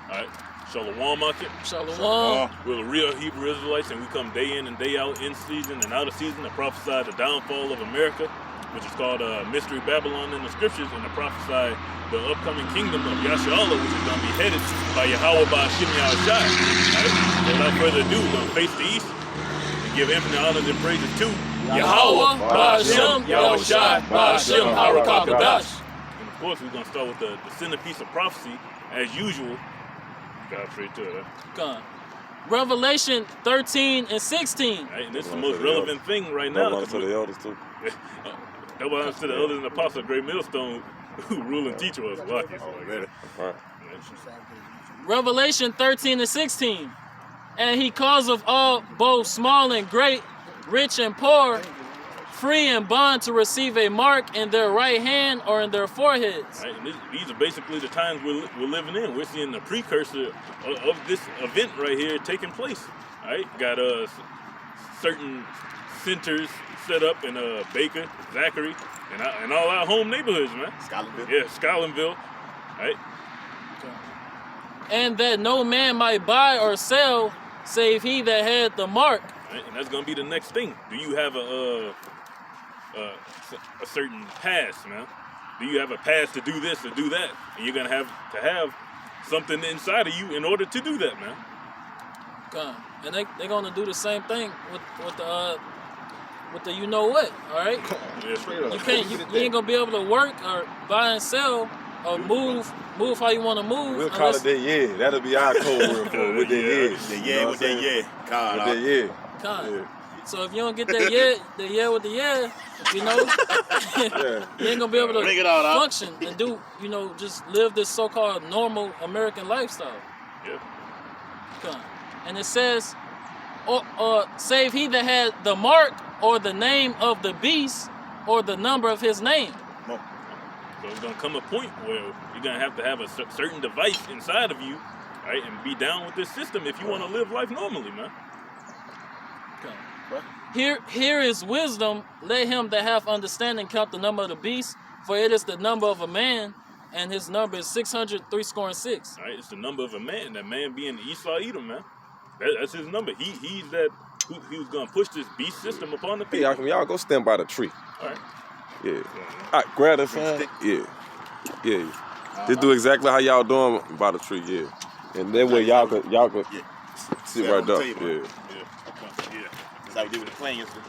All right. Shalom out there. Shalom. We're the real Hebrew Israelites, and we come day in and day out, in season and out of season, to prophesy the downfall of America, which is called Mystery Babylon in the scriptures, and to prophesy the upcoming kingdom of Yasharallah, which is going to be headed by Yahweh by Hashem Yahushai. Right? So without further ado, we're going to face the east and give infinite honors and praises to Yahweh by Hashem Yahushai by Hashem Harakakadash. And of course, we're going to start with the centerpiece of prophecy, as usual. Got straight to it, huh? Revelation 13 and 16. Right, and this is the most relevant thing right now. To the elders too. That was to the elders and apostles, great millstone, who rule and teach us. All right. Revelation 13 and 16. And he causeth all, both small and great, rich and poor, free and bond, to receive a mark in their right hand or in their foreheads. Right, and these are basically the times we're living in. We're seeing the precursor of this event right here taking place. All right, got certain centers set up in Baker, Zachary, and all our home neighborhoods, man. Scotlandville. Yeah, Scotlandville. Right. And that no man might buy or sell, save he that had the mark. Right, and that's gonna be the next thing. Do you have a certain pass, man? Do you have a pass to do this or do that? And you're gonna have to have something inside of you in order to do that, man. And they're gonna do the same thing with the you know what, all right? Yeah, you ain't gonna be able to work or buy and sell or move how you want to move. We'll call it that, yeah. That'll be our code word for it. With that, yeah. With that, yeah. With that, yeah. So if you don't get that yeah with the yeah, you know, you ain't gonna be able to function and do, you know, just live this so-called normal American lifestyle. Yeah. And it says, save he that had the mark or the name of the beast or the number of his name. So it's gonna come a point where you're gonna have a certain device inside of you, right, and be down with this system if you want to live life normally, man. Here is wisdom. Let him that hath understanding count the number of the beast, for it is the number of a man, and his number is 666. All right, it's the number of a man. That man being Esau Edom, man. That's his number. He's that who's gonna push this beast system upon the people. Hey, y'all go stand by the tree. All right. Yeah. All right, grab the fan. Yeah. Just do exactly how y'all doing by the tree. Yeah. And that way y'all could sit right there. Yeah. That's how we did with the plane yesterday.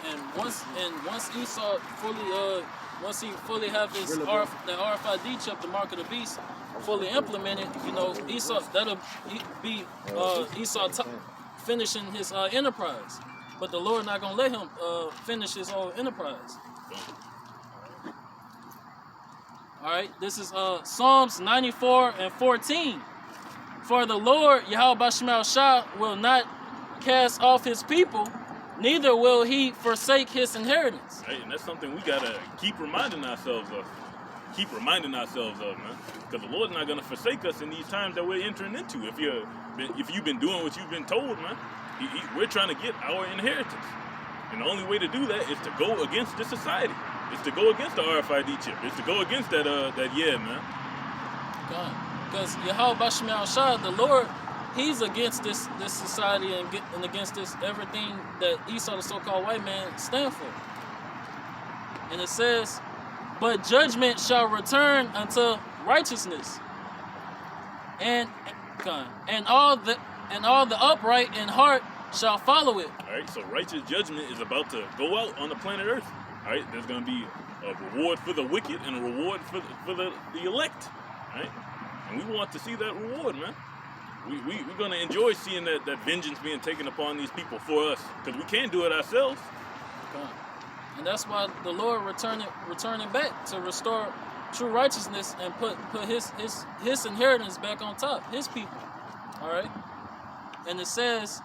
And once Esau once he fully have his the RFID chip, the mark of the beast, fully implemented, you know, Esau, that'll be Esau finishing his enterprise. But the Lord not gonna let him finish his whole enterprise. All right, this is Psalms 94 and 14. For the Lord, Yahweh Bashmal Shah, will not cast off his people, neither will he forsake his inheritance. Right, and that's something we gotta keep reminding ourselves of. Man. Because the Lord's not gonna forsake us in these times that we're entering into. If you've been doing what you've been told, man, we're trying to get our inheritance. And the only way to do that is to go against this society. It's to go against the RFID chip. It's to go against that man. God. Because Yahweh Bashmal Shah, the Lord, he's against this society and against this everything that Esau, the so-called white man, stand for. And it says, but judgment shall return unto righteousness, and all the upright in heart shall follow it. All right, so righteous judgment is about to go out on the planet Earth. All right, there's going to be a reward for the wicked and a reward for the elect. All right, and we want to see that reward, man. We're going to enjoy seeing that vengeance being taken upon these people for us, because we can't do it ourselves. And that's why the Lord returning back to restore true righteousness and put his inheritance back on top, his people. All right, and it says,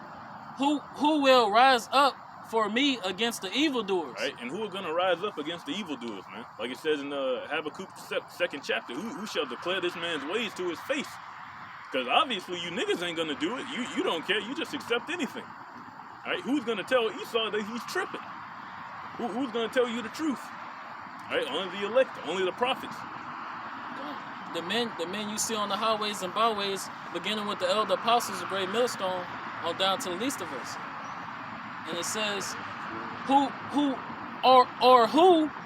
who will rise up for me against the evildoers? Right, and who are going to rise up against the evildoers, man? Like it says in Habakkuk's 2nd chapter, who shall declare this man's ways to his face? Because obviously you niggas ain't going to do it. You don't care. You just accept anything. All right, who's going to tell Esau that he's tripping? Who's going to tell you the truth? Right? Only the elect, only the prophets. The men you see on the highways and byways, beginning with the elder apostles of Great Millstone, on down to the least of us. And it says, who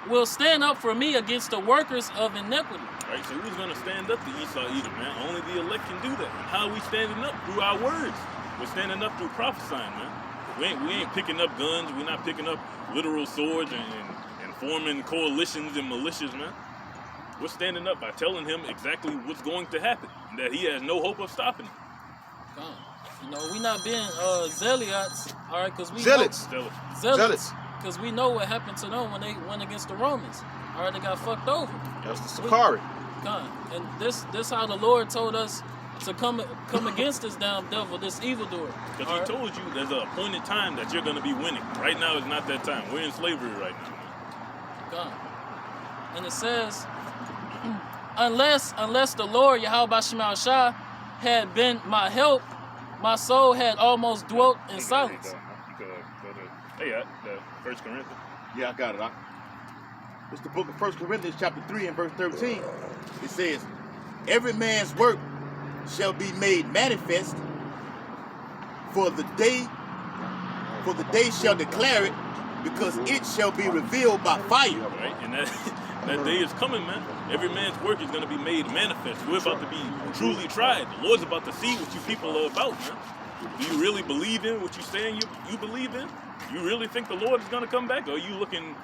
will stand up for me against the workers of iniquity? Right? So who's going to stand up to Esau Edom, man? Only the elect can do that. And how are we standing up? Through our words. We're standing up through prophesying, man. We ain't picking up guns. We're not picking up literal swords and forming coalitions and militias, man. We're standing up by telling him exactly what's going to happen, and that he has no hope of stopping it. God. You know, we not being zealots, all right, because we Zealots. zealots, because we know what happened to them when they went against the Romans. All right, they got fucked over. That's the Sakari. God, and this how the Lord told us to come against this damn devil, this evildoer. Because he told you there's an appointed time that you're going to be winning. Right now is not that time. We're in slavery right now, man. God. And it says, unless the Lord Yahweh Shema Shah had been my help, my soul had almost dwelt in silence. You could go to, the 1 Corinthians. Yeah, I got it. It's the book of 1 Corinthians chapter 3 and verse 13. It says, every man's work shall be made manifest, for the day shall declare it, because it shall be revealed by fire. Right? And that day is coming, man. Every man's work is going to be made manifest. We're about to be truly tried. The Lord's about to see what you people are about, man. Do you really believe in what you're saying you believe in? You really think the Lord is going to come back? Or are you looking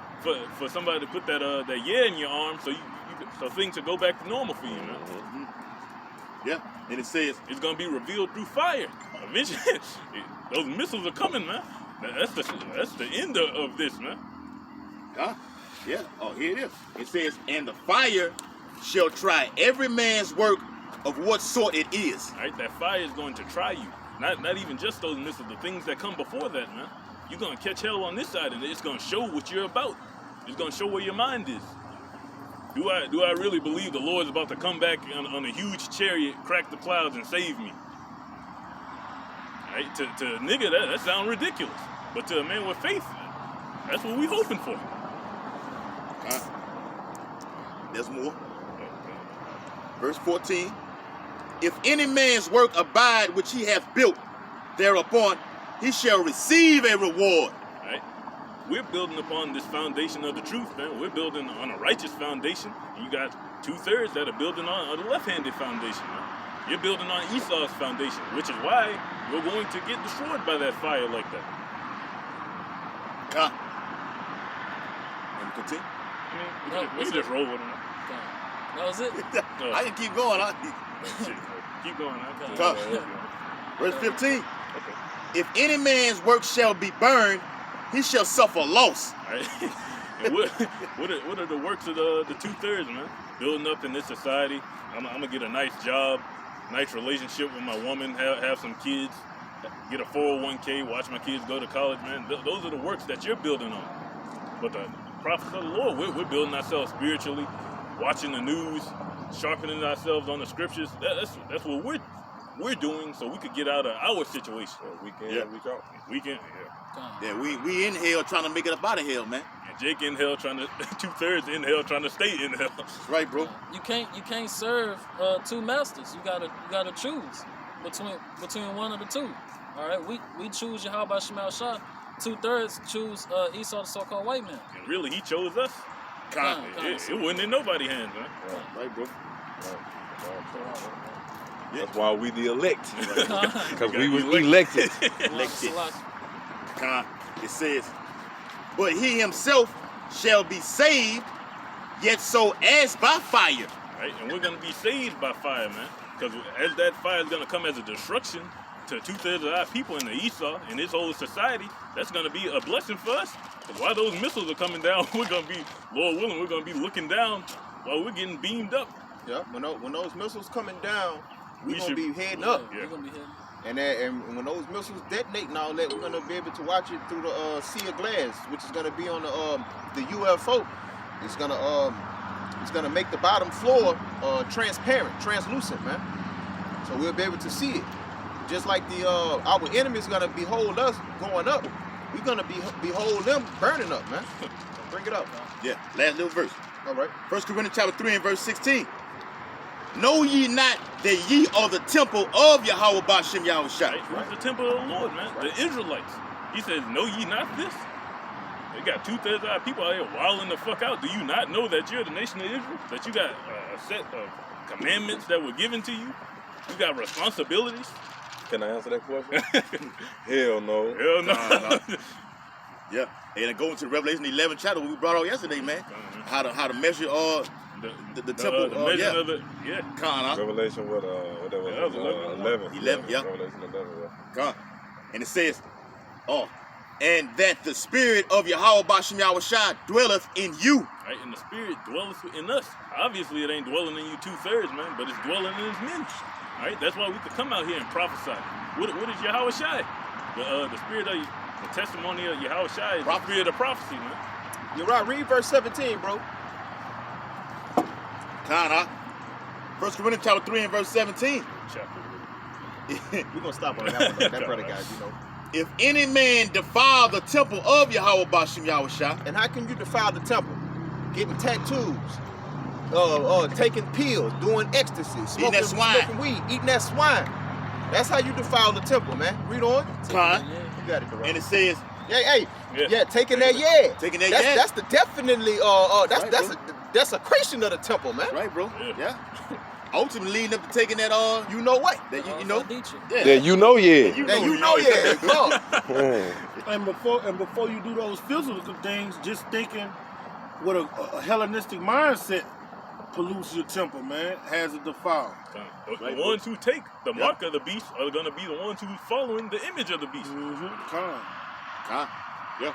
for somebody to put that yeah in your arm so so things will go back to normal for you, man? Mm-hmm. Yeah, and it says it's going to be revealed through fire. Eventually, those missiles are coming, man. That's the end of this, man. Yeah. Oh, here it is. It says, and the fire shall try every man's work of what sort it is. Right? That fire is going to try you. Not even just those missiles, the things that come before that, man. You're going to catch hell on this side, and it's going to show what you're about. It's going to show where your mind is. Do I really believe the Lord's about to come back on a huge chariot, crack the clouds, and save me? Right? To a nigga, that sounds ridiculous. But to a man with faith, that's what we hoping for. There's more. Verse 14. If any man's work abide which he hath built thereupon, he shall receive a reward. Right? We're building upon this foundation of the truth, man. We're building on a righteous foundation. You got 2/3 that are building on the left-handed foundation, man. You're building on Esau's foundation, which is why you're going to get destroyed by that fire like that. God. And continue. We can just roll with them. That was it? I can keep going. Keep going. Verse 15. Okay. If any man's work shall be burned, he shall suffer loss. Right? And what are the works of the 2/3, man? Building up in this society. I'm gonna get a nice job, nice relationship with my woman, have some kids, get a 401k, watch my kids go to college, man. Those are the works that you're building on. But the prophets of the Lord, we're building ourselves spiritually, watching the news, sharpening ourselves on the scriptures. That's what we're doing, so we could get out of our situation. We can. Yeah, we in hell trying to make it up out of hell, man. And Jake in hell trying to 2/3 in hell trying to stay in hell. That's right, bro. You can't serve two masters. You gotta choose between one of the two. All right, we choose Yahweh Shema Shah. 2/3 choose Esau, the so-called white man. And really, he chose us. It wasn't in nobody's hands, man. Right, bro. That's why we the elect. Because we was elected. It says, but he himself shall be saved, yet so as by fire. Right? And we're going to be saved by fire, man. Because as that fire is going to come as a destruction to 2/3 of our people in the Esau and this whole society, that's going to be a blessing for us. Because while those missiles are coming down, we're going to be, Lord willing, we're going to be looking down while we're getting beamed up. Yeah, when those missiles coming down, we're going to be heading up. Yeah. We're gonna be heading. And when those missiles detonate and all that, we're gonna be able to watch it through the sea of glass, which is gonna be on the UFO. It's gonna make the bottom floor transparent, translucent, man. So we'll be able to see it. Just like our enemies gonna behold us going up, we're gonna behold them burning up, man. Bring it up. Yeah, last little verse. All right. 1 Corinthians chapter 3 and verse 16. Know ye not that ye are the temple of Yahweh Bashem Yahushua? Right? Who's the temple of the Lord, man? Right. The Israelites. He says, know ye not this? They got 2/3 of our people out here wilding the fuck out. Do you not know that you're the nation of Israel? That you got a set of commandments that were given to you? You got responsibilities? Can I answer that question? Hell no. Hell no. Yeah. And going to Revelation 11 chapter, what we brought out yesterday, man. How to measure the temple. The measure yeah. of it. Yeah. Revelation, what that was? That was 11. 11, yeah. Revelation 11, yeah. And it says, and that the spirit of Yahweh Bashem Yahushua dwelleth in you. Right? And the spirit dwelleth in us. Obviously, it ain't dwelling in you 2/3, man, but it's dwelling in his men. Right? That's why we could come out here and prophesy. What is Yahweh Shai? The spirit of the testimony of Yahweh Shai is the spirit of prophecy, man. You're right. Read verse 17, bro. 1 Corinthians chapter 3 and verse 17. Chapter. We're going to stop on that one, though. That brother guy, you know. If any man defile the temple of Yahweh Bashem Yahushua, And how can you defile the temple? Getting tattoos, taking pills, doing ecstasy, smoking weed, eating that swine. That's how you defile the temple, man. Read on. You got it, correct. and it says, taking that taking that That's the definitely that's a creation of the temple, man. right, bro? Yeah. Ultimately leading up to taking that You know what? that you know. know. Yeah, you know, yeah. Come. And before you do those physical things, just thinking what a Hellenistic mindset pollutes your temple, man, has it defiled. The ones who take the mark of the beast are going to be the ones who following the image of the beast. Yeah.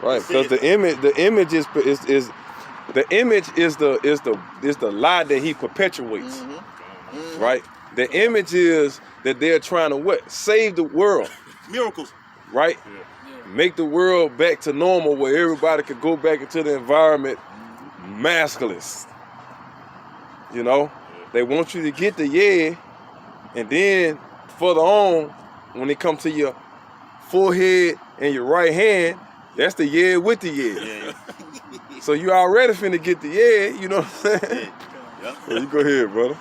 Right, because the image is the lie that he perpetuates. Right? The image is that they're trying to what? Save the world. Miracles. Right? Yeah. Make the world back to normal where everybody could go back into the environment maskless. You know? They want you to get the and then further on, when it comes to your forehead and your right hand, that's the with the So you already finna get the you know what I'm saying? Yeah. You go ahead, brother.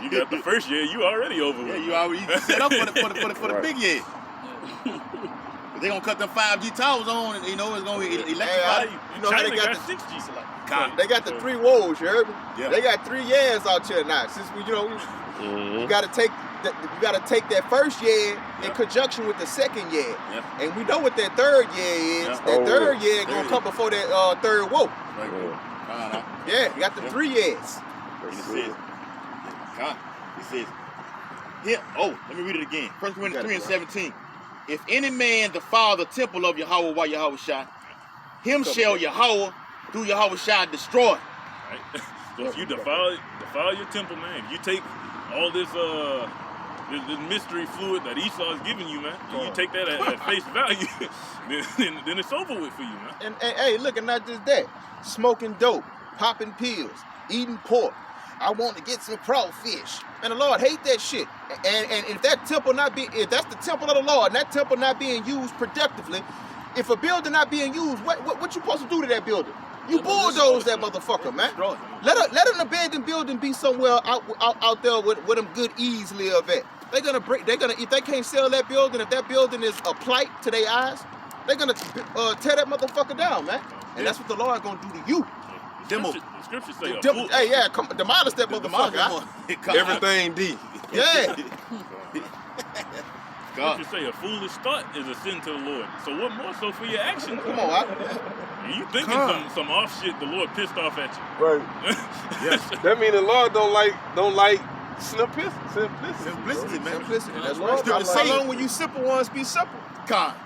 You got the first you already over with. Yeah, you already set up for the big year. They're gonna cut them 5G towers on, and you know it's gonna be electrified. You know how they got the 6G. They got the 3 woes, you heard me? Yeah. They got 3 years out here now. Since we, you gotta take that first year in conjunction with the second year. Yeah. And we know what that third year is. Yeah. That third year gonna come before that third woe. Right. Yeah, you got the 3 years. And it says, here, let me read it again. 1 Corinthians 3 and 17. If any man defile the temple of Yahweh while Yahweh Shai, him shall Yahweh through Yahweh Shai destroy. Right? So if you defile your temple, man, if you take all this mystery fluid that Esau is giving you, man, and you take that at face value, then it's over with for you, man. And hey, look, and not just that. Smoking dope, popping pills, eating pork. I want to get some crawfish. And the Lord hate that shit. And if that temple if that's the temple of the Lord, and that temple not being used productively, if a building not being used, what you supposed to do to that building? You bulldoze that motherfucker, man. Let an abandoned building be somewhere out there where them good ease live at. If they can't sell that building, if that building is a plight to their eyes, they're gonna tear that motherfucker down, man. And that's what the Lord gonna do to you. The scriptures say Come demolish that motherfucker. Everything D. Yeah. Scriptures say a foolish thought is a sin to the Lord. So what more so for your actions? Come on, You thinking some off shit, the Lord pissed off at you. Right. Yes. That means the Lord don't like simplicity, man. Simplicity. That's right. How long will you simple ones be simple?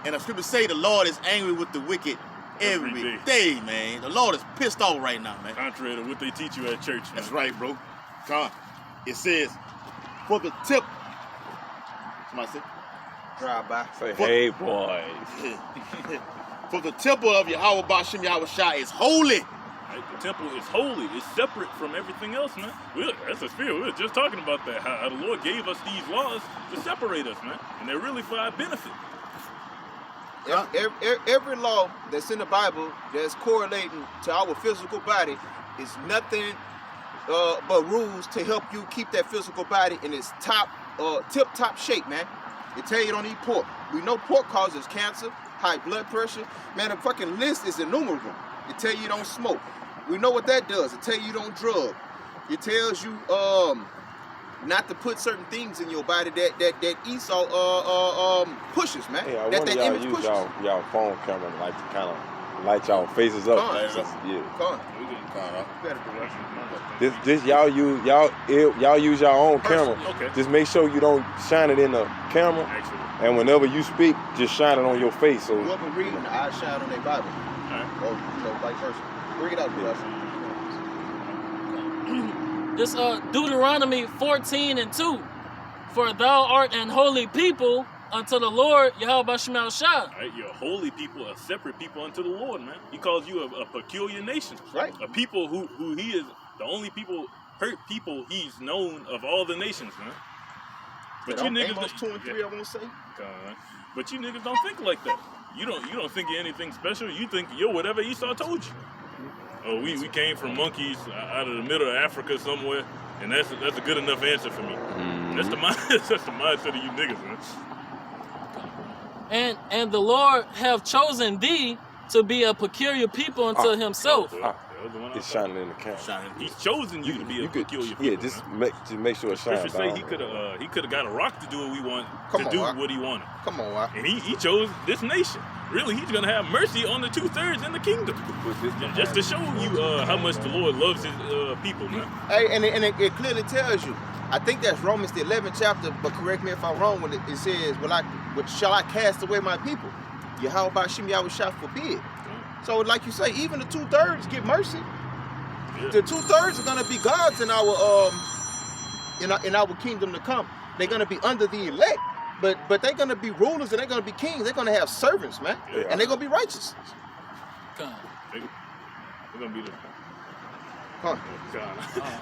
And the scriptures say the Lord is angry with the wicked every day, man. The Lord is pissed off right now, man. Contrary to what they teach you at church, man. That's right, bro. It says, for the tip. Somebody say? Drive by. Say, hey, boys. For the temple of Yahweh Bashem Yahweh Shai is holy. Right? The temple is holy. It's separate from everything else, man. That's a spirit. We were just talking about that. How the Lord gave us these laws to separate us, man. And they're really for our benefit. Every law that's in the Bible that's correlating to our physical body is nothing but rules to help you keep that physical body in its tip-top shape, man. They tell you don't eat pork. We know pork causes cancer, high blood pressure. Man, the fucking list is innumerable. It tell you don't smoke. We know what that does. It tell you don't drug. It tells you not to put certain things in your body that Esau pushes, man. Hey, I that wonder that y'all image use pushes. y'all phone camera to like to kind of light y'all faces up. Come on, Yeah. Come on. We getting caught up. Better do that. This y'all use your own camera. Okay. Just make sure you don't shine it in the camera, Actually. and whenever you speak, just shine it on your face. So Whoever reading, the eyes shine on their Bible. Alright. Or, vice versa. Bring it out, Russ. This Deuteronomy 14:2. For thou art an holy people unto the Lord Yahweh Shema Shah. Right, you're a holy people, a separate people unto the Lord, man. He calls you a peculiar nation. Right. A people who he is the only people, he's known of all the nations, man. But you niggas Amos 2 and 3, I won't say. But you niggas don't think like that. You don't think you're anything special. You think you're whatever Esau told you. Oh, we came from monkeys out of the middle of Africa somewhere, and that's a good enough answer for me. That's the mindset of you niggas, man. And the Lord have chosen thee to be a peculiar people unto himself. it's shining in the camera. He's chosen you to be a peculiar people. Yeah, just make sure it shines. Scripture say he could have got a rock to do what we want Come on, what he wanted, Come on, Why? and he chose this nation. Really, he's gonna have mercy on the 2/3 in the kingdom, just to show you how much the Lord loves his people, man. Hey, and it clearly tells you. I think that's Romans the 11th chapter, but correct me if I'm wrong when it says, shall I cast away my people? Yahweh Shem Yahweh shall forbid. So like you say, even the 2/3 get mercy. Yeah. The 2/3 are gonna be gods in our in our kingdom to come. They're gonna be under the elect, but they're gonna be rulers and they're gonna be kings. They're gonna have servants, man, Yeah. and they're gonna be righteous. God. They're gonna be the Huh.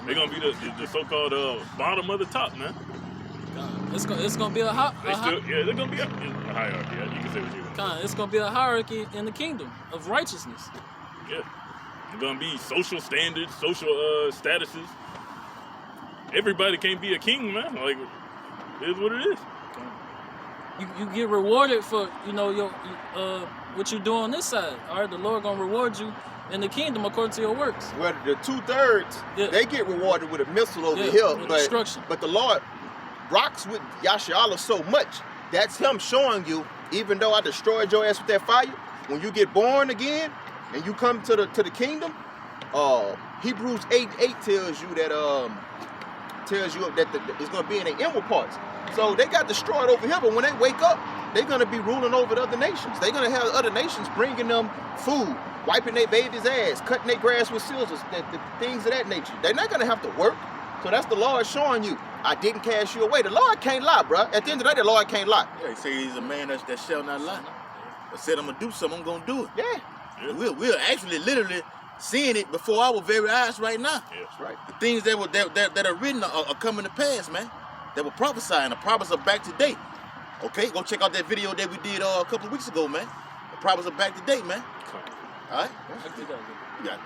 they're gonna be the so-called bottom of the top, man. God. It's gonna be a They're gonna be a hierarchy. You can say what you want. God, it's gonna be a hierarchy in the kingdom of righteousness. Yeah, there's gonna be social standards, social statuses. Everybody can't be a king, man. Like, it is what it is. You get rewarded for your what you do on this side. All right, the Lord gonna reward you in the kingdom according to your works. Well, the 2/3 Yeah. they get rewarded with a missile over Yeah, here, with but destruction. the Lord rocks with Yasharallah so much. That's him showing you, even though I destroyed your ass with that fire, when you get born again and you come to the kingdom, Hebrews 8:8 tells you that it's gonna be in the inward parts. So they got destroyed over here, but when they wake up, they're gonna be ruling over the other nations. They're gonna have other nations bringing them food, wiping their baby's ass, cutting their grass with scissors, the things of that nature. They're not gonna have to work. So that's the Lord showing you, I didn't cast you away. The Lord can't lie, bro. At the end of the day, the Lord can't lie. Yeah, he say he's a man that shall not lie. I said I'm gonna do something, I'm gonna do it. Yeah, We're actually literally seeing it before our very eyes right now. Yeah. that's right. The things that are written are coming to pass, man. That were prophesying. The prophets are back to date. Okay, go check out that video that we did a couple of weeks ago, man. The prophets are back to date, man. All right? You got it.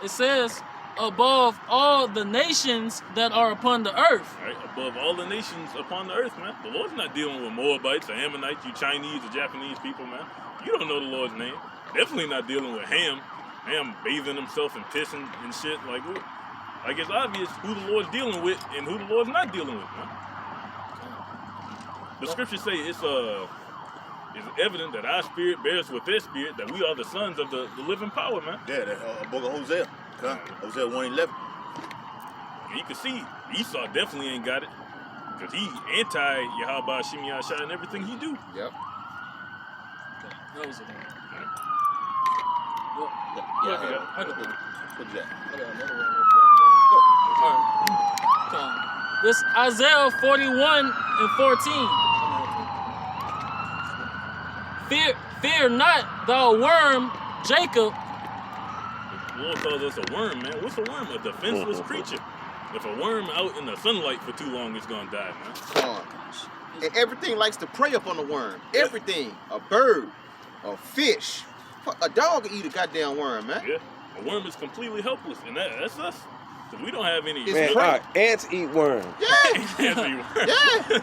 It says, above all the nations that are upon the earth. Right, above all the nations upon the earth, man. The Lord's not dealing with Moabites or Ammonites, you Chinese or Japanese people, man. You don't know the Lord's name. Definitely not dealing with Ham. Ham bathing himself in piss and shit. Like it's obvious who the Lord's dealing with and who the Lord's not dealing with, man. The scriptures say it's evident that our spirit bears with their spirit that we are the sons of the living power, man. Yeah, that book of Hosea. Hosea 1:11. And you can see Esau definitely ain't got it. Because he anti-Yahweh Shem Yahshua and everything he do. Yep. That was it. Yeah. I got that. What's that? This Isaiah 41:14. Fear not, thou worm, Jacob. The Lord calls us a worm, man. What's a worm? A defenseless creature. If a worm out in the sunlight for too long, it's gonna die, man. Come on. And everything likes to prey up on the worm. Everything. A bird, a fish. A dog will eat a goddamn worm, man. Yeah. A worm is completely helpless, and that's us. Because we don't have any. It's Man, right. ants eat worms. Yeah. Ants eat worms. Yeah.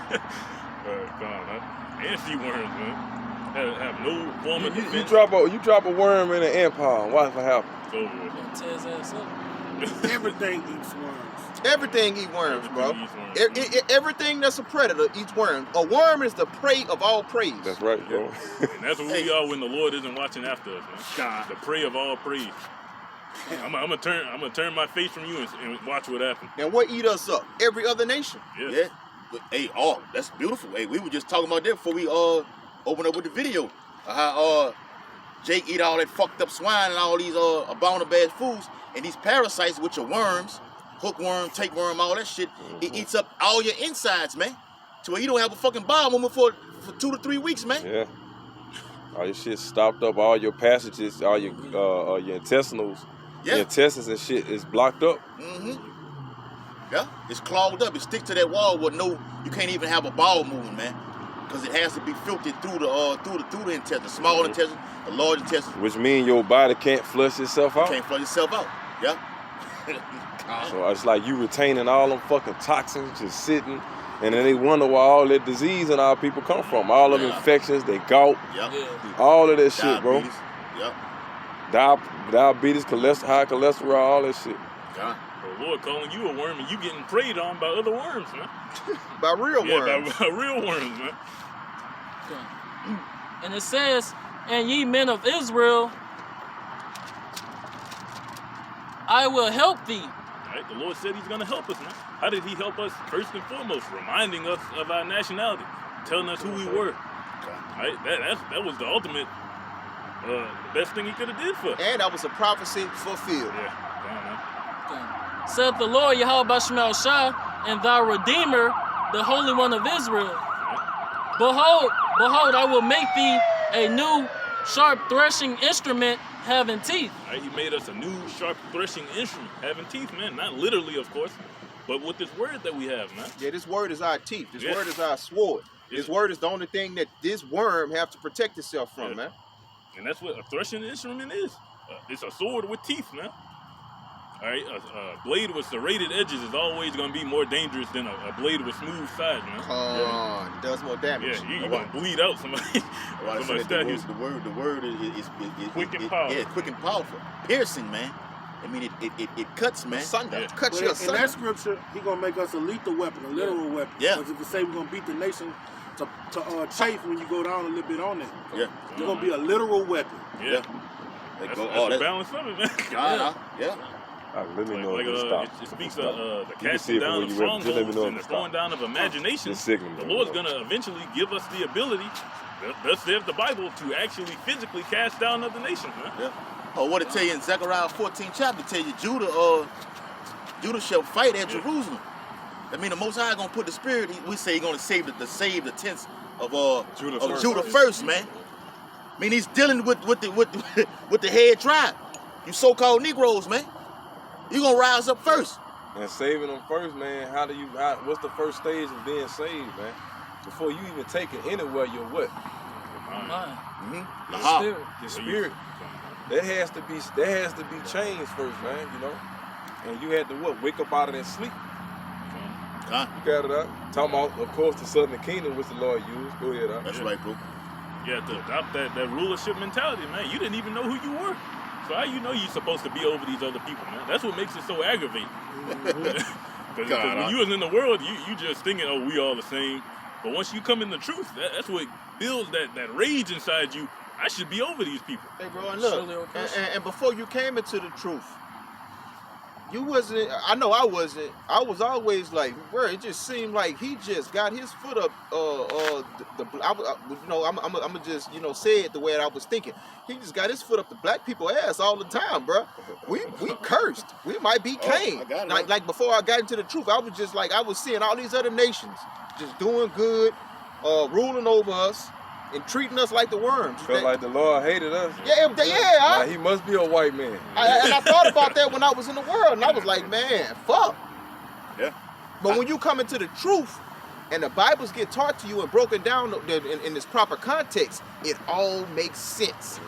Come on, man. Ants eat worms, man. Have no form of You defense. drop a worm in an ant pile. Watch what happens. It's over with. Gonna tear his ass up. Everything eats worms. Everything eat worms, bro. Everything eats worms. Everything that's a predator eats worms. A worm is the prey of all prey. That's right, bro. And that's what we are when the Lord isn't watching after us, man. God. The prey of all praise. I'm gonna turn my face from you and watch what happens. And what eat us up? Every other nation. Yeah. Yeah. But, hey, oh, that's beautiful. Hey, we were just talking about that before we opened up with the video. How Jake eat all that fucked up swine and all these abominable bad foods, and these parasites, which are worms, hookworm, tapeworm, all that shit, it eats up all your insides, man. To where you don't have a fucking bowel movement for 2 to 3 weeks, man. Yeah. All your shit stopped up, all your passages, all your intestinals, your Yeah. intestines and shit is blocked up. Mm-hmm. Yeah, it's clogged up. It sticks to that wall where you can't even have a bowel movement, man, because it has to be filtered through the intestine, the small intestine, the large intestine. Which means your body can't flush itself out. Can't flush itself out. Yeah. So it's like you retaining all them fucking toxins just sitting, and then they wonder where all that disease in our people come from. All of infections, they gout, Yep. Yeah. all of that shit, bro. Diabetes. Yep. Diabetes, cholesterol, high cholesterol, all that shit. God. The Lord calling you a worm and you getting preyed on by other worms, man. By real worms. By real worms, man. Okay. And it says, and ye men of Israel, I will help thee. Right? The Lord said he's going to help us, man. How did he help us? First and foremost, reminding us of our nationality, telling us who we were. Right? That was the ultimate, the best thing he could have did for us. And that was a prophecy fulfilled. Yeah. Come on, man. Okay. Saith the Lord Yahweh Shemel Shah, and thy Redeemer, the Holy One of Israel. Behold, I will make thee a new sharp threshing instrument having teeth. Right? He made us a new sharp threshing instrument, having teeth, man. Not literally, of course, but with this word that we have, man. Yeah, this word is our teeth. This Yeah. word is our sword. This word is the only thing that this worm have to protect itself from, Yeah. man. And that's what a threshing instrument is. It's a sword with teeth, man. All right, a blade with serrated edges is always going to be more dangerous than a blade with smooth sides, man. It does more damage. Yeah, you're going to bleed out somebody. Well, I somebody said stab you. the word is Quick and powerful. Yeah, quick and powerful. Piercing, man. I mean, it cuts, man. Sunder. Yeah. Cut But your in sunder. that scripture, he gonna make us a lethal weapon, a literal weapon. Yeah. Because if you say we're gonna beat the nation to chafe when you go down a little bit on it, Yeah. it's gonna be a literal weapon. Yeah. They That's, go, that's oh, the that, balance of it, man. yeah. All right, let me know Like, if it stop. it speaks of the can casting see it from down where of you read. Just let me strongholds know if and the it throwing stop. down of imagination. Just signal me. The Lord's going to eventually give us the ability, thus says the Bible, to actually physically cast down other nations, man. Yeah. Oh, what it tell you in Zechariah 14 chapter, tell you Judah shall fight at Jerusalem. I mean, the Most High gonna put the spirit. We say he's gonna save the tents of Judah first, man. I mean, he's dealing with the head tribe. You so-called Negroes, man. You gonna rise up first. And saving them first, man. What's the first stage of being saved, man? Before you even take it anywhere, you're what? Mind. Mm-hmm. Your spirit. Your spirit. That has to be changed first, man. You know. And you had to what? Wake up out of that sleep. You got it out. Talking about, of course, the Southern Kingdom, which the Lord used. Go ahead, out. That's right, bro. You have to adopt that rulership mentality, man. You didn't even know who you were. So how you know you're supposed to be over these other people, man? That's what makes it so aggravating. Because when you was in the world, you just thinking, oh, we all the same. But once you come in the truth, that's what builds that rage inside you. I should be over these people. Hey, bro, and look, Surely oppression. and before you came into the truth, you wasn't. I know I wasn't. I was always like, bro. It just seemed like he just got his foot up. I'm gonna just say it the way I was thinking. He just got his foot up the black people ass all the time, bro. We cursed. We might be Cain. I got it. Like before I got into the truth, I was just like I was seeing all these other nations just doing good, ruling over us. And treating us like the worms. Felt like the Lord hated us. Yeah. He must be a white man. I thought about that when I was in the world, and I was like, man, fuck. Yeah. But when you come into the truth, and the Bibles get taught to you and broken down in its proper context, it all makes sense.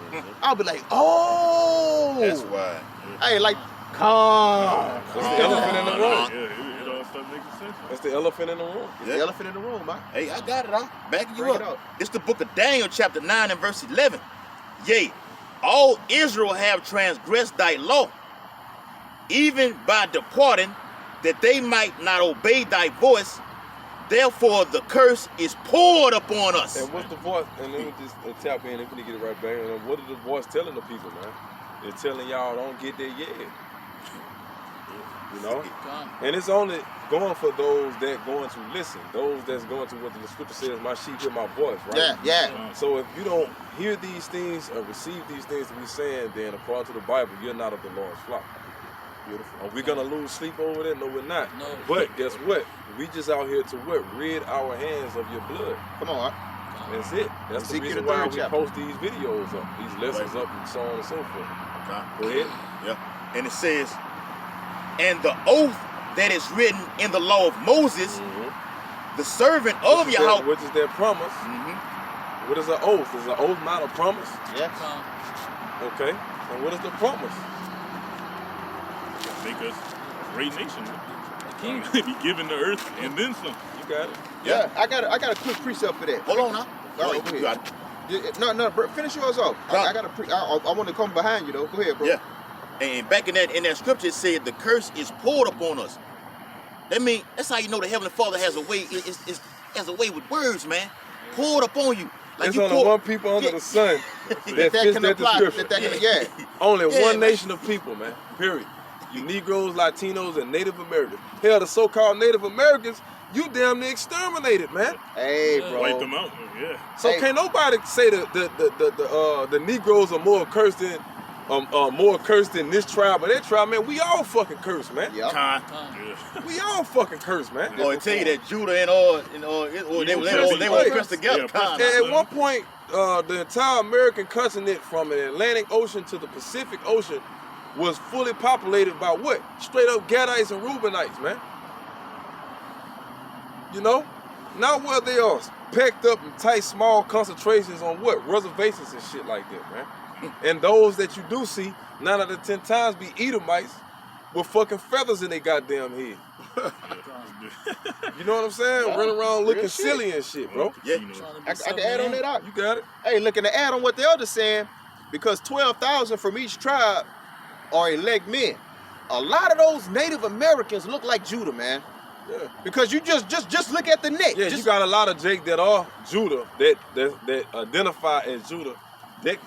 I'll be like, oh, That's why. hey, like, calm. That's the elephant in the room. Yeah, it all starts making sense. That's the elephant in the room. It's the elephant in the room, man. Hey, I got it. I'm backing you Bring it up. out. It's the book of Daniel, chapter 9 and verse 11. Yea, all Israel have transgressed thy law, even by departing, that they might not obey thy voice. Therefore the curse is poured upon us. And what's the voice? And let me just tap in if we get it right back. And what is the voice telling the people, man? It's telling y'all don't get there yet. You know? And it's only going for those that going to listen. Those that's going to what the scripture says, my sheep hear my voice, right? Yeah. So if you don't hear these things or receive these things to be saying, then according to the Bible, you're not of the Lord's flock. Beautiful. Are we gonna lose sleep over there? No, we're not. No. But guess what? We just out here to what? Rid our hands of your blood. Come on. That's it. That's the Ezekiel reason the why third we chapter. post these videos up, these lessons up, and so on and so forth. Go ahead. Yeah. And it says, and the oath that is written in the law of Moses, the servant of Yahweh. Which is their promise. What is an oath? Is an oath not a promise? Yes. Okay. And what is the promise? Make us a great nation. Be given the earth and then some. You got it. Yeah. I got a quick precept for that. Hold on now. All right, go You ahead. got it. No, bro, finish yours off. I got I want to come behind you though. Go ahead, bro. Yeah. And back in that scripture it said the curse is poured upon us. That means that's how you know the Heavenly Father has a way. Has a way with words, man. Poured upon you. There's only one people under the sun that fits can that apply. description. Only one nation of people, man. Period. You Negroes, Latinos, and Native Americans. Hell, the so-called Native Americans, you damn near exterminated, man. Hey, bro. Wipe them out. Yeah. So can't nobody say the Negroes are more cursed than this tribe or that tribe, man. We all fucking cursed, man. Yep. We all fucking cursed, man. Oh, I tell you that Judah and they were pressed together. At one point, the entire American continent from the Atlantic Ocean to the Pacific Ocean was fully populated by what? Straight up Gadites and Reubenites, man. You know? Now where they are packed up in tight, small concentrations on what? Reservations and shit like that, man. And those that you do see, 9 out of 10 times be Edomites with fucking feathers in their goddamn head. You know what I'm saying? Running around looking silly and shit, bro. Yeah. I can add on that out. You got it. Hey, looking to add on what the elder's saying, because 12,000 from each tribe are elect men. A lot of those Native Americans look like Judah, man. Yeah. Because you just look at the neck. Yeah, you got a lot of Jake that are Judah, that identify as Judah, that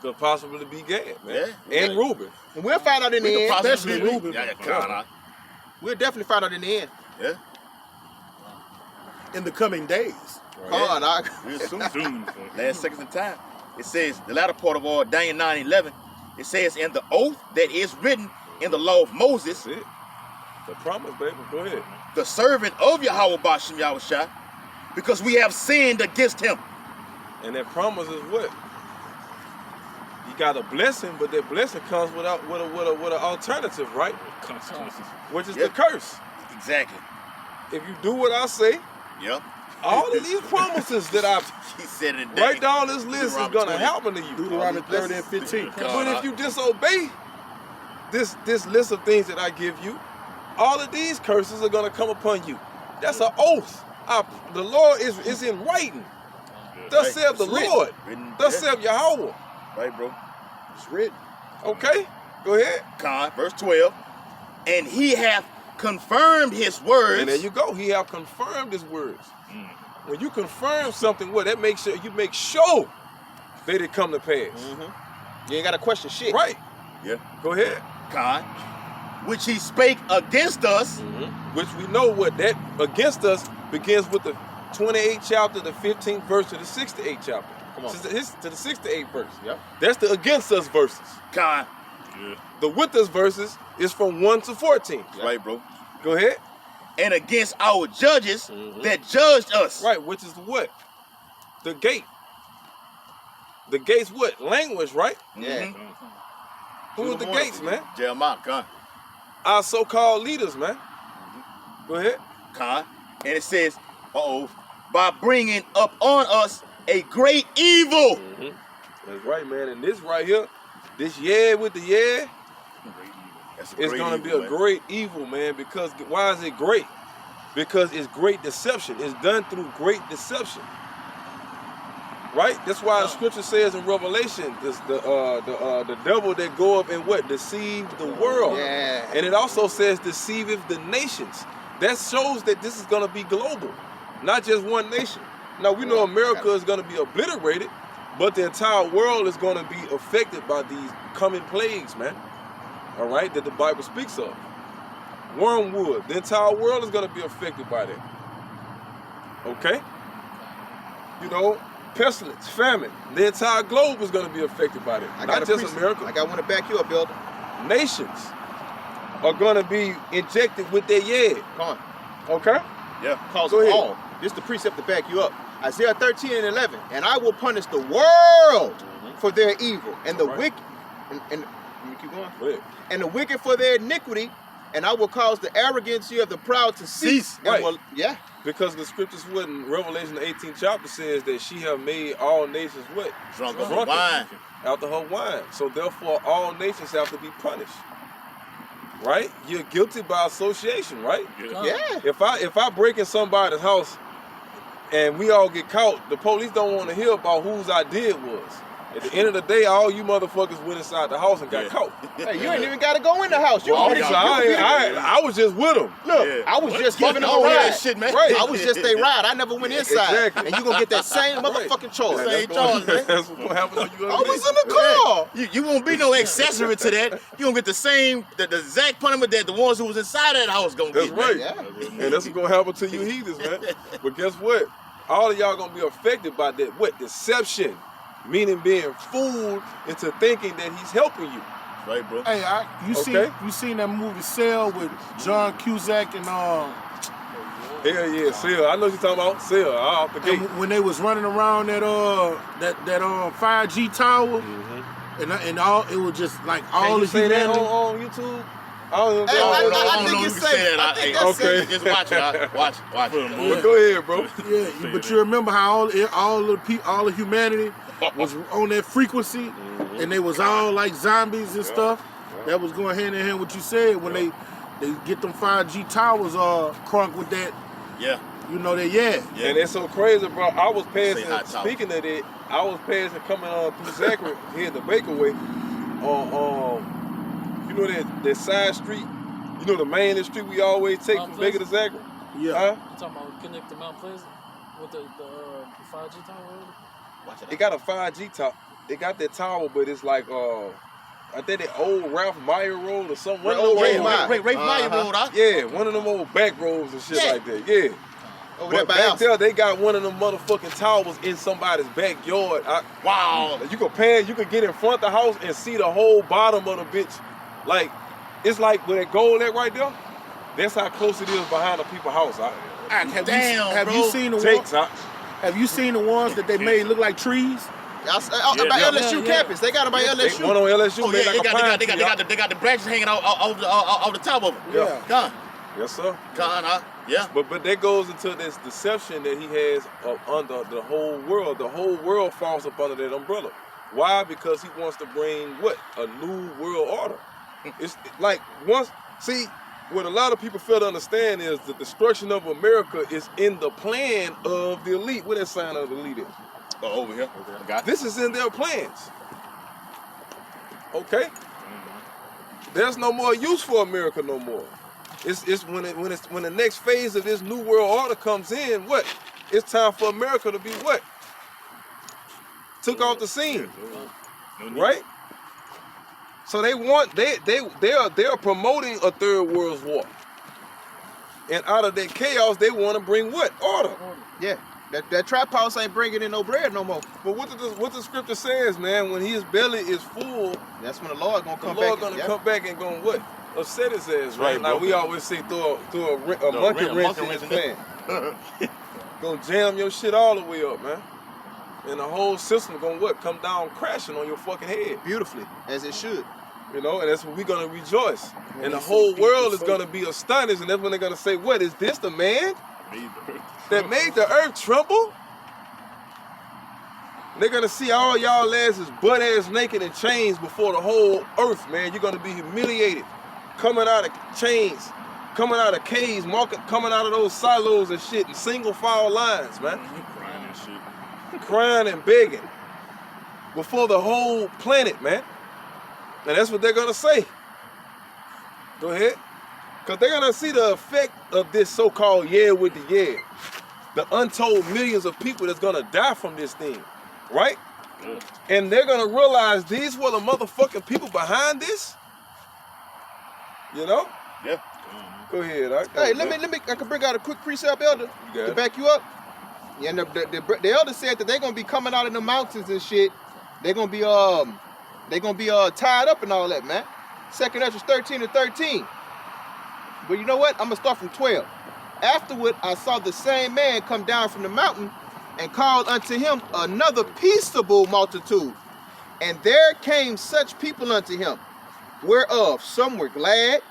could possibly be Gad, man. Yeah. And Reuben. And we'll find out in the end. Especially Reuben. We'll definitely find out in the end. Yeah. In the coming days. Right. Real soon. Soon. Last seconds of time. It says, the latter part of all, Daniel 9:11, it says, and the oath that is written in the law of Moses, That's it. The promise, baby. Go ahead. the servant of Yahweh Bashem Yahushua, because we have sinned against him. And that promise is what? You got a blessing, but that blessing comes with an alternative, right? Consequences. Which is the curse. Exactly. If you do what I say, Yep. all of these promises that I He said it. write down this list is gonna happen to you. Deuteronomy 30 and 15. But if you disobey this list of things that I give you, all of these curses are gonna come upon you. That's an oath. The Lord is in writing. Thus saith the Lord. Thus saith Yahweh. Right, bro. It's written. Okay, go ahead. Verse 12. And he hath confirmed his words. And there you go. He have confirmed his words. When you confirm something, what that makes sure you make sure that it come to pass. You ain't got to question shit. Right. Yeah. Go ahead. Which he spake against us. Which we know what that against us begins with the 28th chapter, the 15th verse to the 68th chapter. Come on. To the 68th verse. Yep. That's the against us verses. Yeah. The with us verses is from 1 to 14. Right, bro. Go ahead. And against our judges that judged us. Right, which is what? The gate. The gates what? Language, right? Yeah. Who are the gates, man? Jeremiah. Our so-called leaders, man. Go ahead. And it says, by bringing up on us a great evil. That's right, man. And this right here, this yeah with the yeah, That's a it's great gonna be evil, a great evil, man. Because why is it great? Because it's great deception. It's done through great deception. Right? That's why the scripture says in Revelation, the devil that go up and what? Deceive the world. Yeah. And it also says deceiveth the nations. That shows that this is gonna be global, not just one nation. Now we know America is gonna be obliterated, but the entire world is gonna be affected by these coming plagues, man. All right, that the Bible speaks of. Wormwood, the entire world is gonna be affected by that. Okay? You know, pestilence, famine, the entire globe is going to be affected by that. Not just America. I want to back you up, Elder. Nations are going to be injected with their yeah. Come on. Okay? Yeah. Cause Go of ahead. all. This is the precept to back you up. Isaiah 13 and 11. And I will punish the world for their evil, and the wicked. And let me keep going. Go ahead. And the wicked for their iniquity, and I will cause the arrogancy of the proud to cease. And Right. will, yeah. Because the scriptures wouldn't, Revelation 18th chapter says that she have made all nations what? Drunk of her wine. After her wine. So therefore all nations have to be punished. Right? You're guilty by association, right? Yeah. If I break in somebody's house and we all get caught, the police don't want to hear about whose idea it was. At the end of the day, all you motherfuckers went inside the house and got caught. Hey, you ain't even got to go in the house. You can I was just with them. Look, Yeah. I was just Fuck giving them all a ride. that shit, man. Right. I was just a ride. I never went inside. Exactly. And you going to get that same motherfucking choice. Same charge, man. That's what's gonna happen when you I was in the car. You won't be no accessory to that. You gonna get the same, the exact punishment that the ones who was inside that house gonna That's get. right. Yeah. And that's what's gonna happen to you heathens, man. But guess what? All of y'all gonna be affected by that what? Deception. Meaning being fooled into thinking that he's helping you. Right, bro. Hey, you seen that movie Cell with John Cusack and Hell yeah, Sil. I know what you're talking about. Sil, off the gate. when they was running around that 5G tower, and all it was just like Can all you the say that humanity. on YouTube? I don't Hey, know. I think it's safe. I think that's safe. Just watch it. Watch it. But go ahead, bro. Yeah, but you remember how all the humanity was on that frequency, and they was all like zombies and stuff. That was going hand in hand with what you said when they get them 5G towers crunk with that. Yeah. You know that And it's so crazy, bro. I was passing, Say hot tower. speaking of that, I was passing coming through Zachary here in the Bakerway you know that side street, you know the main street we always take Mount from Baker to Zachary? Yeah. Huh? You talking about connect to Mount Pleasant with the 5G tower? Watch It got a 5G top. It got that tower, but it's like I think that old Ralph Meyer Road or something. One of them Ray old- Meyer. Ray Meyer Road, huh? Yeah, one of them old back roads and shit Yeah. like that. Yeah. Over there But by back house. there, they got one of them motherfucking towers in somebody's backyard. Wow. You can get in front of the house and see the whole bottom of the bitch. Like, it's like where that gold at right there. That's how close it is behind the people's house. Have bro. you seen the Takes, ones? Have you seen the ones that they made look like trees? By Yeah. LSU campus. They got them by LSU. One on LSU. Oh yeah, made like a pine tree. they got the branches hanging off the top of it. Yeah. Gone, Yes, sir. huh? Yeah. But that goes into this deception that he has under the whole world. The whole world falls up under that umbrella. Why? Because he wants to bring what? A new world order. It's like what a lot of people fail to understand is the destruction of America is in the plan of the elite. What that sign of the elite is? Oh, over here. I got This is in their plans. Okay? There's no more use for America no more. It's when the next phase of this new world order comes in, what? It's time for America to be what? Took off the scene. Right? So they are promoting a third world war. And out of that chaos, they want to bring what? Order. Yeah. That trap house ain't bringing in no bread no more. But what the scripture says, man, when his belly is full, That's when the Lord gonna the come Lord back. gonna come back and gonna what? Upset his ass, right? Right, Like bro. we always say, throw a monkey wrench in his pan. Gonna jam your shit all the way up, man. And the whole system gonna what? Come down crashing on your fucking head. beautifully, as it should. You know, and that's when we're gonna rejoice. And the whole world is gonna be astonished, and that's when they're gonna say, what, is this the man? that made the earth tremble. They're gonna see all y'all asses butt ass naked in chains before the whole earth, man. You're gonna be humiliated, coming out of chains, coming out of caves, coming out of those silos and shit in single file lines, man. Crying and shit. Crying and begging before the whole planet, man. And that's what they're gonna say. Go ahead. Because they're gonna see the effect of this so-called yeah with the yeah. The untold millions of people that's gonna die from this thing, right? Yeah. And they're gonna realize these were the motherfucking people behind this. You know? Yeah. Go ahead. Hey, let me. I can bring out a quick precept, elder, You got to it. back you up. Yeah, and the elder said that they're gonna be coming out of the mountains and shit. They're gonna be tied up and all that, man. 2nd Ezra 13:13. But you know what? I'm gonna start from 12. Afterward, I saw the same man come down from the mountain and called unto him another peaceable multitude. And there came such people unto him, whereof some were glad,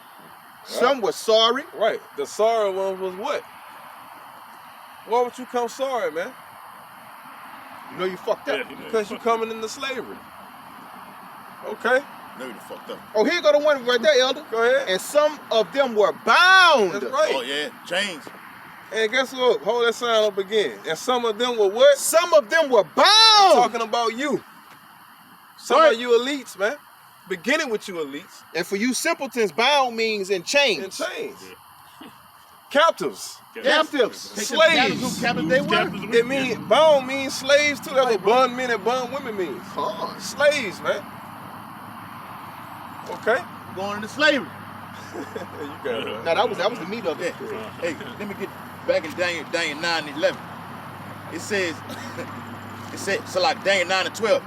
some were sorry. Right. The sorry one was what? Why would you come sorry, man? You know you fucked up. Yeah, Because you coming into slavery. Okay. No, you fucked up. Oh, here go the one right there, elder. Go ahead. And some of them were bound. That's right. Oh yeah, chains. And guess what? Hold that sign up again. And some of them were what? Some of them were bound. Talking about you. Some Right. of you elites, man. Beginning with you elites. And for you simpletons, bound means in chains. In chains. Captives. Captives. Take Slaves. them captives who captives they were. It means bound means slaves too. That's what bondmen and bondwomen means. Huh. Slaves, man. Okay. Going into slavery. You got it. Now that was the meat of it. Yeah. Hey, let me get back in Daniel 9:11. It says, so like Daniel 9:12.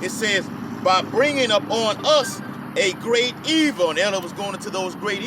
It says, by bringing upon us a great evil. And Ella was going into those great